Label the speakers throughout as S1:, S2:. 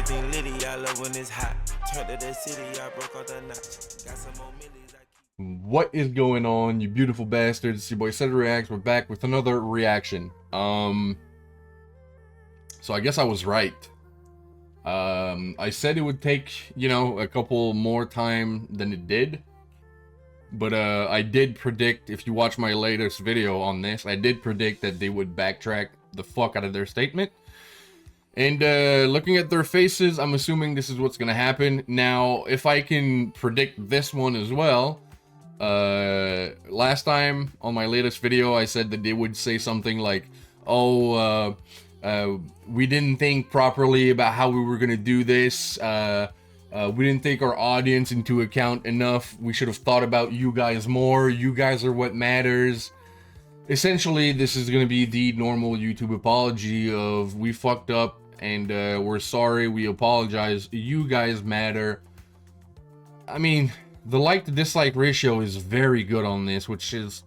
S1: everything litty, I love when it's hot. Turned to the city, I broke all the knots. Got some more millies.
S2: What is going on, you beautiful bastards? It's your boy Cedric Reacts. We're back with another reaction. So I guess I was right. I said it would take, you know, a couple more time than it did. But I did predict, if you watch my latest video on this, I did predict that they would backtrack the fuck out of their statement. And looking at their faces, I'm assuming this is what's gonna happen. Now, if I can predict this one as well, last time on my latest video, I said that they would say something like, oh, we didn't think properly about how we were gonna do this. We didn't take our audience into account enough. We should have thought about you guys more. You guys are what matters. Essentially, this is going to be the normal YouTube apology of we fucked up and we're sorry, we apologize. You guys matter. I mean, the like to dislike ratio is very good on this, which is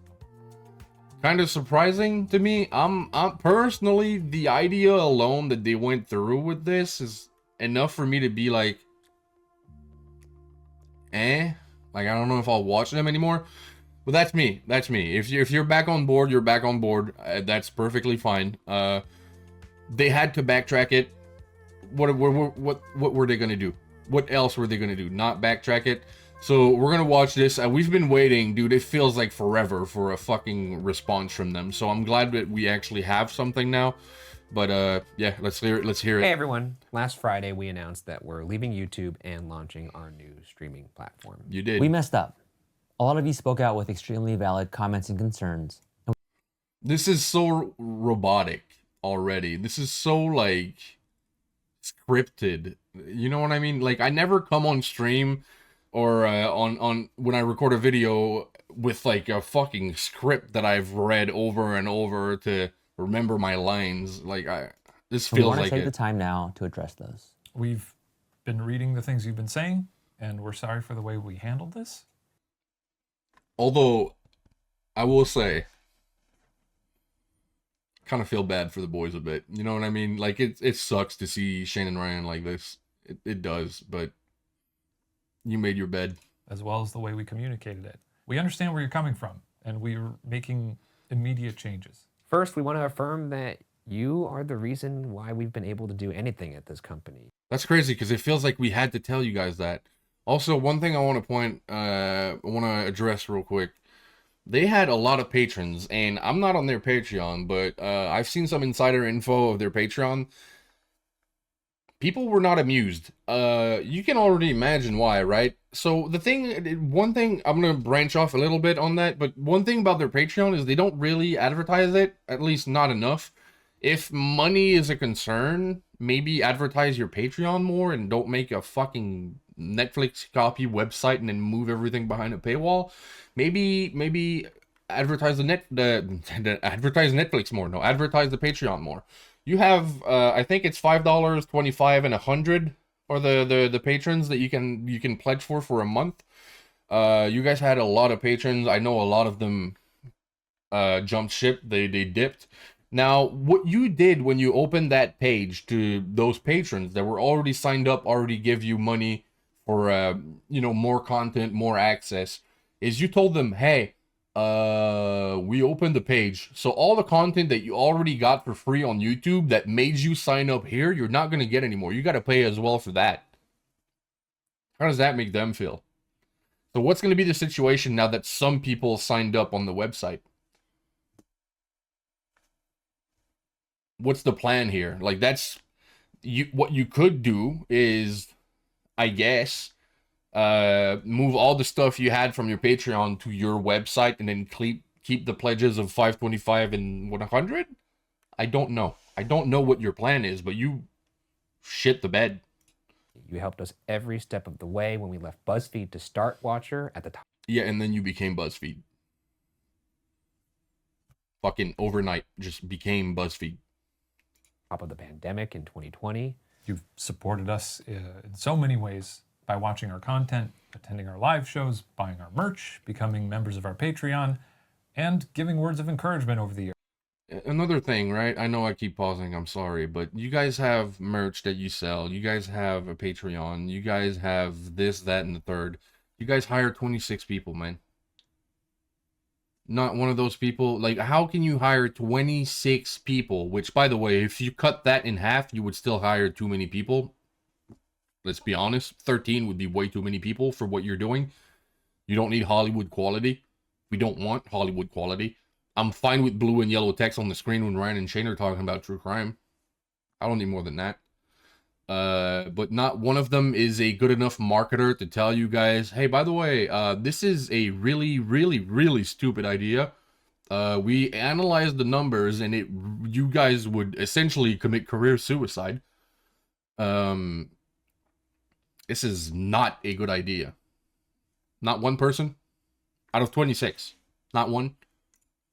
S2: kind of surprising to me. I'm personally, the idea alone that they went through with this is enough for me to be like, like, I don't know if I'll watch them anymore. But that's me. That's me. If you're back on board, you're back on board. That's perfectly fine. They had to backtrack it. What were they gonna do? What else were they gonna do? Not backtrack it. So we're gonna watch this. We've been waiting, dude. It feels like forever for a fucking response from them. So I'm glad that we actually have something now. But yeah, let's hear it. Let's hear it.
S3: Hey everyone! Last Friday we announced that we're leaving YouTube and launching our new streaming platform.
S2: You did.
S4: We messed up. A lot of you spoke out with extremely valid comments and concerns.
S2: This is so robotic already. This is so, like, scripted. You know what I mean? Like, I never come on stream or on when I record a video with, like, a fucking script that I've read over and over to remember my lines. Like, this feels like it.
S4: We want to take the time now to address those.
S5: We've been reading the things you've been saying, and we're sorry for the way we handled this.
S2: Although, I will say, kind of feel bad for the boys a bit. You know what I mean? Like, it sucks to see Shane and Ryan like this. It does, but you made your bed.
S5: As well as the way we communicated it. We understand where you're coming from, and we're making immediate changes.
S3: First, we want to affirm that you are the reason why we've been able to do anything at this company.
S2: That's crazy, because it feels like we had to tell you guys that. Also, one thing I want to address real quick. They had a lot of patrons, and I'm not on their Patreon, but I've seen some insider info of their Patreon. People were not amused. You can already imagine why, right? So one thing, I'm going to branch off a little bit on that, but one thing about their Patreon is they don't really advertise it, at least not enough. If money is a concern, maybe advertise your Patreon more and don't make a fucking Netflix copy website and then move everything behind a paywall. Maybe advertise advertise Netflix more. No, advertise the Patreon more. You have I think it's $5, $25, and $100 are the patrons that you can pledge for a month. You guys had a lot of patrons. I know a lot of them jumped ship. They dipped. Now, what you did when you opened that page to those patrons that were already signed up, already give you money for, you know, more content, more access, is you told them, hey, we opened the page, so all the content that you already got for free on YouTube that made you sign up here, you're not going to get anymore. You got to pay as well for that. How does that make them feel? So what's going to be the situation now that some people signed up on the website? What's the plan here? Like, what you could do is, I guess, move all the stuff you had from your Patreon to your website and then keep the pledges of $5.25 and $100. I don't know. I don't know what your plan is, but you shit the bed.
S3: You helped us every step of the way when we left BuzzFeed to start Watcher at the top.
S2: Yeah, and then you became BuzzFeed. Fucking overnight, just became BuzzFeed.
S3: Top of the pandemic in 2020.
S5: You've supported us in so many ways by watching our content, attending our live shows, buying our merch, becoming members of our Patreon, and giving words of encouragement over the years.
S2: Another thing, right? I know I keep pausing, I'm sorry, but you guys have merch that you sell. You guys have a Patreon. You guys have this, that, and the third. You guys hire 26 people, man. Not one of those people. Like, how can you hire 26 people? Which, by the way, if you cut that in half, you would still hire too many people. Let's be honest. 13 would be way too many people for what you're doing. You don't need Hollywood quality. We don't want Hollywood quality. I'm fine with blue and yellow text on the screen when Ryan and Shane are talking about true crime. I don't need more than that. But not one of them is a good enough marketer to tell you guys, hey, by the way, this is a really, really, really stupid idea. We analyzed the numbers and you guys would essentially commit career suicide. This is not a good idea. Not one person out of 26. Not one.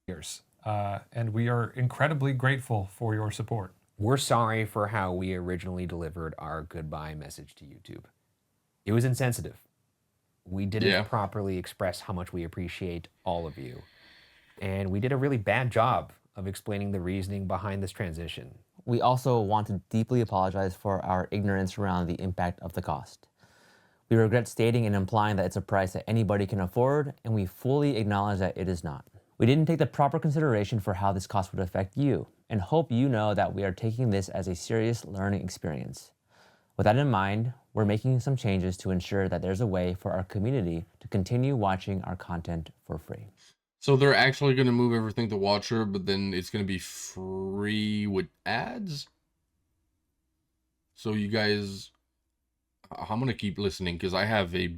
S5: Years. And we are incredibly grateful for your support.
S3: We're sorry for how we originally delivered our goodbye message to YouTube. It was insensitive. We didn't properly express how much we appreciate all of you. And we did a really bad job of explaining the reasoning behind this transition.
S4: We also want to deeply apologize for our ignorance around the impact of the cost. We regret stating and implying that it's a price that anybody can afford, and we fully acknowledge that it is not. We didn't take the proper consideration for how this cost would affect you, and hope you know that we are taking this as a serious learning experience. With that in mind, we're making some changes to ensure that there's a way for our community to continue watching our content for free.
S2: So they're actually going to move everything to Watcher, but then it's going to be free with ads? So you guys... I'm going to keep listening because I have a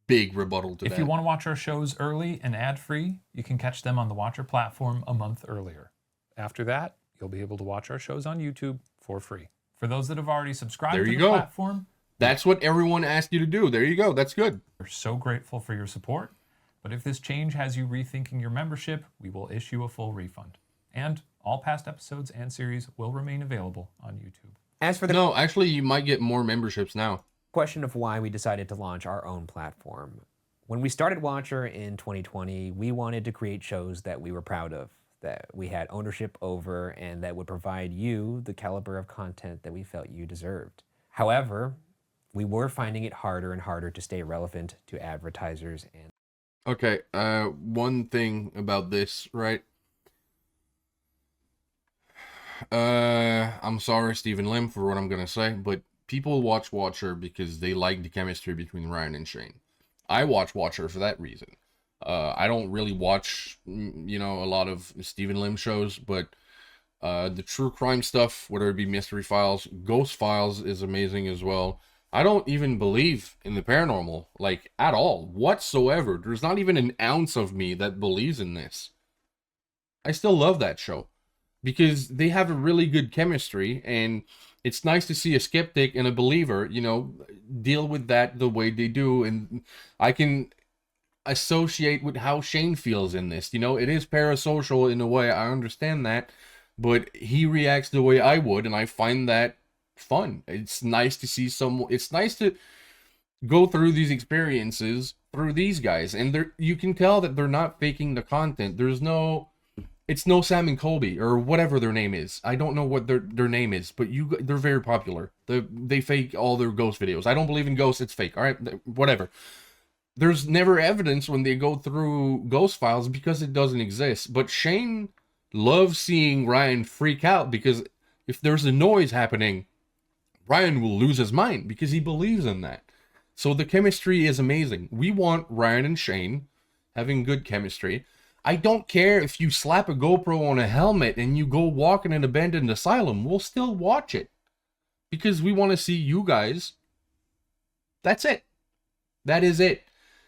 S2: big rebuttal to that.
S5: If you want to watch our shows early and ad-free, you can catch them on the Watcher platform a month earlier. After that, you'll be able to watch our shows on YouTube for free. For those that have already subscribed to the platform,
S2: that's what everyone asked you to do. There you go. That's good.
S5: We're so grateful for your support. But if this change has you rethinking your membership, we will issue a full refund. And all past episodes and series will remain available on YouTube.
S3: As for the
S2: No, actually, you might get more memberships now.
S3: question of why we decided to launch our own platform. When we started Watcher in 2020, we wanted to create shows that we were proud of, that we had ownership over, and that would provide you the caliber of content that we felt you deserved. However, we were finding it harder and harder to stay relevant to advertisers. And
S2: Okay, one thing about this, right? I'm sorry, Stephen Lim, for what I'm gonna say, but people watch Watcher because they like the chemistry between Ryan and Shane. I watch Watcher for that reason. I don't really watch, you know, a lot of Stephen Lim shows, but the true crime stuff, whether it be Mystery Files, Ghost Files is amazing as well. I don't even believe in the paranormal, like, at all, whatsoever. There's not even an ounce of me that believes in this. I still love that show because they have a really good chemistry, and it's nice to see a skeptic and a believer, you know, deal with that the way they do. And I can associate with how Shane feels in this. You know, it is parasocial in a way, I understand that, but he reacts the way I would, and I find that fun. It's nice to see it's nice to go through these experiences through these guys, and you can tell that they're not faking the content. It's no Sam and Colby or whatever their name is. I don't know what their name is, but they're very popular. They fake all their ghost videos. I don't believe in ghosts. It's fake. All right, whatever. There's never evidence when they go through Ghost Files because it doesn't exist. But Shane loves seeing Ryan freak out because if there's a noise happening, Ryan will lose his mind because he believes in that. So the chemistry is amazing. We want Ryan and Shane having good chemistry. I don't care if you slap a GoPro on a helmet and you go walk in an abandoned asylum. We'll still watch it because we want to see you guys. That's it. That is it.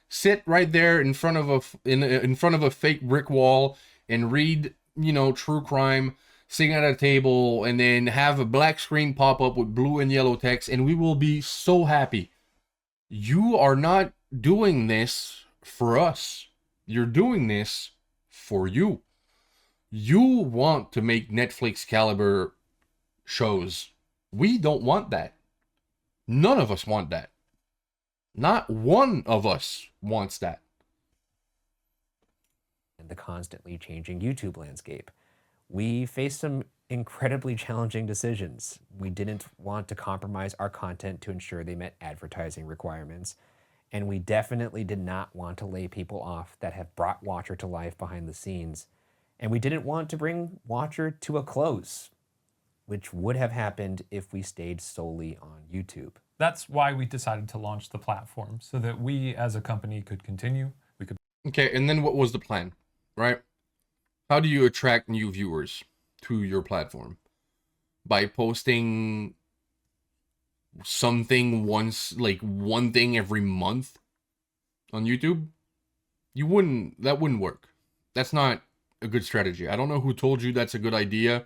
S2: Sit right there in front of a fake brick wall and read, you know, true crime, sitting at a table, and then have a black screen pop up with blue and yellow text, and we will be so happy. You are not doing this for us. You're doing this for you. You want to make Netflix caliber shows. We don't want that. None of us want that. Not one of us wants that.
S3: the constantly changing YouTube landscape. We faced some incredibly challenging decisions. We didn't want to compromise our content to ensure they met advertising requirements. And we definitely did not want to lay people off that have brought Watcher to life behind the scenes. And we didn't want to bring Watcher to a close, which would have happened if we stayed solely on YouTube.
S5: That's why we decided to launch the platform, so that we as a company could continue. We could.
S2: Okay, and then what was the plan, right? How do you attract new viewers to your platform? By posting something once, like one thing every month on YouTube? That wouldn't work. That's not a good strategy. I don't know who told you that's a good idea.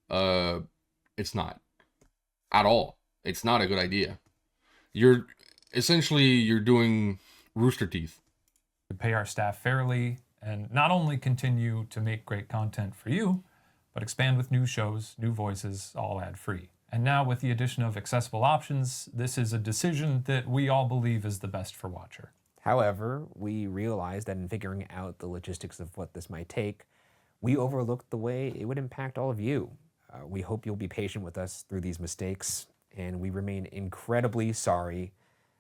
S2: It's not. At all. It's not a good idea. You're doing Rooster Teeth.
S5: Pay our staff fairly and not only continue to make great content for you, but expand with new shows, new voices, all ad-free. And now with the addition of accessible options, this is a decision that we all believe is the best for Watcher.
S3: However, we realized that in figuring out the logistics of what this might take, we overlooked the way it would impact all of you. We hope you'll be patient with us through these mistakes, and we remain incredibly sorry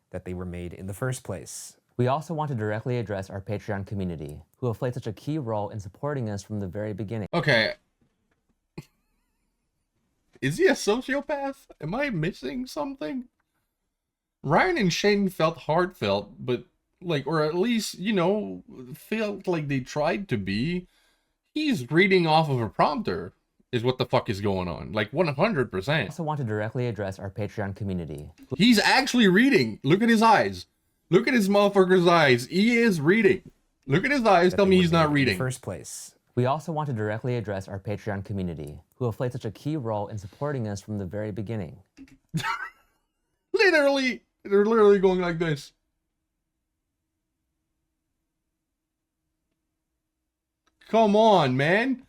S3: that they were made in the first place.
S4: We also want to directly address our Patreon community, who have played such a key role in supporting us from the very beginning.
S2: Okay. Is he a sociopath? Am I missing something? Ryan and Shane felt heartfelt, but or at least, felt like they tried to be. He's reading off of a prompter, is what the fuck is going on. 100%.
S4: We also want to directly address our Patreon community.
S2: He's actually reading. Look at his eyes. Look at his motherfucker's eyes. He is reading. Look at his eyes. Tell me he's not reading.
S3: In the first place.
S4: We also want to directly address our Patreon community, who have played such a key role in supporting us from the very beginning.
S2: They're literally going like this. Come on, man.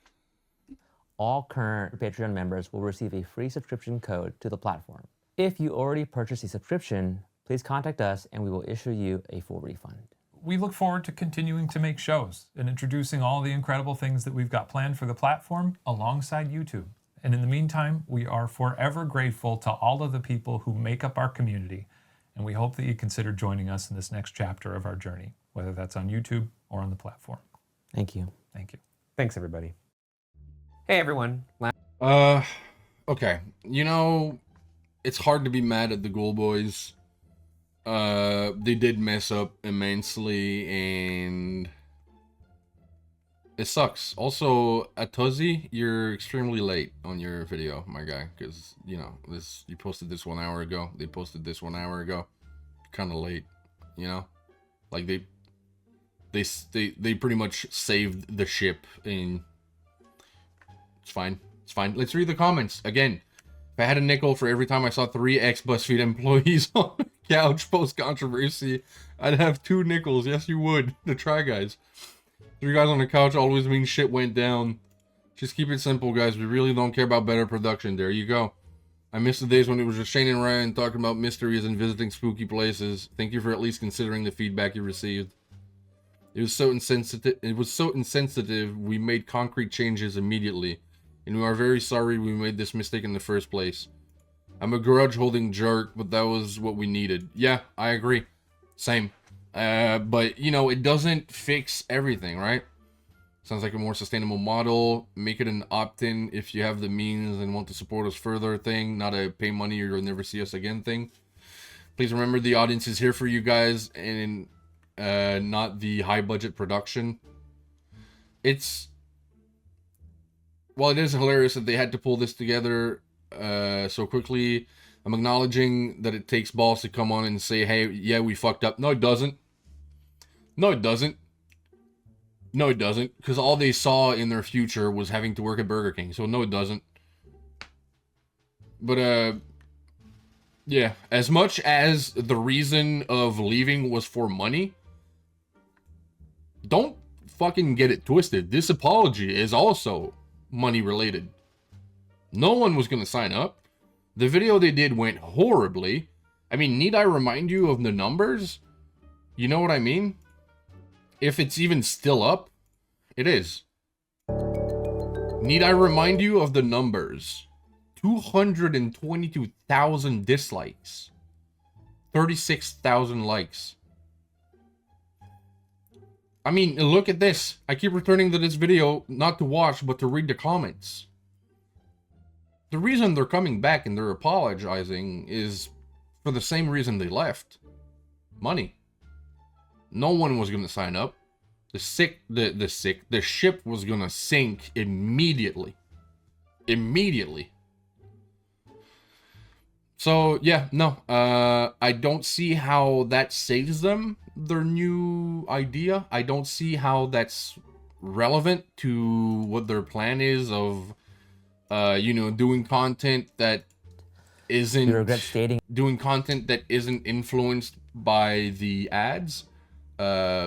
S4: All current Patreon members will receive a free subscription code to the platform. If you already purchased a subscription, please contact us and we will issue you a full refund.
S5: We look forward to continuing to make shows and introducing all the incredible things that we've got planned for the platform alongside YouTube. And in the meantime, we are forever grateful to all of the people who make up our community. And we hope that you consider joining us in this next chapter of our journey, whether that's on YouTube or on the platform.
S4: Thank you.
S5: Thank you.
S3: Thanks, everybody. Hey, everyone.
S2: Okay. It's hard to be mad at the Ghoul Boys. They did mess up immensely, and it sucks. Also, Atuzi, you're extremely late on your video, my guy, because you posted this 1 hour ago. They posted this 1 hour ago. Kind of late, they pretty much saved the ship, and it's fine. It's fine. Let's read the comments again. If I had a nickel for every time I saw 3 ex-BuzzFeed employees on the couch post-controversy, I'd have 2 nickels. Yes, you would. The Try Guys. 3 guys on the couch always means shit went down. Just keep it simple, guys. We really don't care about better production. There you go. I miss the days when it was just Shane and Ryan talking about mysteries and visiting spooky places. Thank you for at least considering the feedback you received. It was so insensitive, we made concrete changes immediately. And we are very sorry we made this mistake in the first place. I'm a grudge-holding jerk, but that was what we needed. Yeah, I agree. Same. But, it doesn't fix everything, right? Sounds like a more sustainable model. Make it an opt-in if you have the means and want to support us further thing, not a pay money or you'll never see us again thing. Please remember the audience is here for you guys and not the high-budget production. While it is hilarious that they had to pull this together so quickly, I'm acknowledging that it takes balls to come on and say, hey, yeah, we fucked up. No, it doesn't. No, it doesn't. No, it doesn't. Because all they saw in their future was having to work at Burger King. So, no, it doesn't. But, yeah. As much as the reason of leaving was for money, don't fucking get it twisted. This apology is also money related. No one was going to sign up. The video they did went horribly. I mean, need I remind you of the numbers? You know what I mean? If it's even still up, it is. Need I remind you of the numbers? 222,000 dislikes. 36,000 likes. I mean, look at this. I keep returning to this video not to watch, but to read the comments. The reason they're coming back and they're apologizing is for the same reason they left. Money. No one was going to sign up. The ship was going to sink immediately. Immediately. So, yeah, no. I don't see how that saves them, their new idea. I don't see how that's relevant to what their plan is of, you know, doing content that isn't...
S4: We regret stating...
S2: Doing content that isn't influenced by the ads.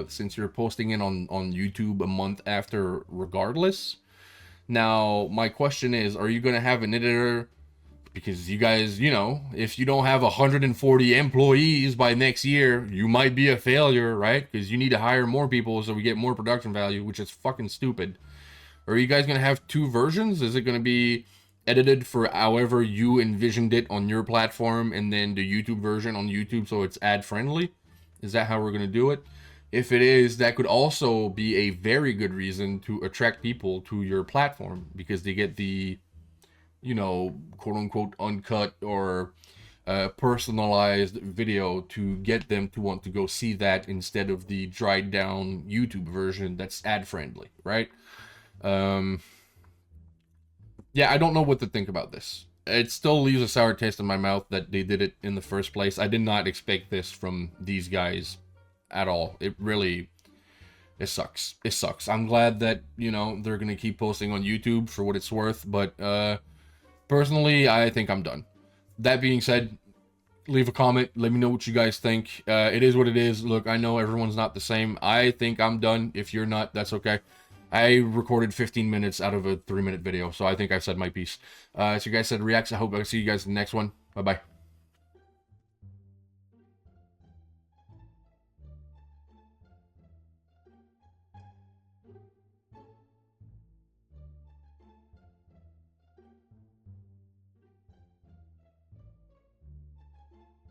S2: Since you're posting it on YouTube a month after regardless. Now, my question is, are you going to have an editor? Because you guys, you know, if you don't have 140 employees by next year, you might be a failure, right? Because you need to hire more people so we get more production value, which is fucking stupid. Are you guys going to have two versions? Is it going to be edited for however you envisioned it on your platform and then the YouTube version on YouTube so it's ad-friendly? Is that how we're going to do it? If it is, that could also be a very good reason to attract people to your platform because they get the, you know, quote-unquote uncut or personalized video to get them to want to go see that instead of the dried down YouTube version that's ad-friendly, right? Yeah, I don't know what to think about this. It still leaves a sour taste in my mouth that they did it in the first place. I did not expect this from these guys at all. It sucks. It sucks. I'm glad that, you know, they're going to keep posting on YouTube for what it's worth, but personally, I think I'm done. That being said, leave a comment. Let me know what you guys think. It is what it is. Look, I know everyone's not the same. I think I'm done. If you're not, that's okay. I recorded 15 minutes out of a 3-minute video, so I think I've said my piece. So you guys said reacts. I hope I see you guys in the next one. Bye-bye.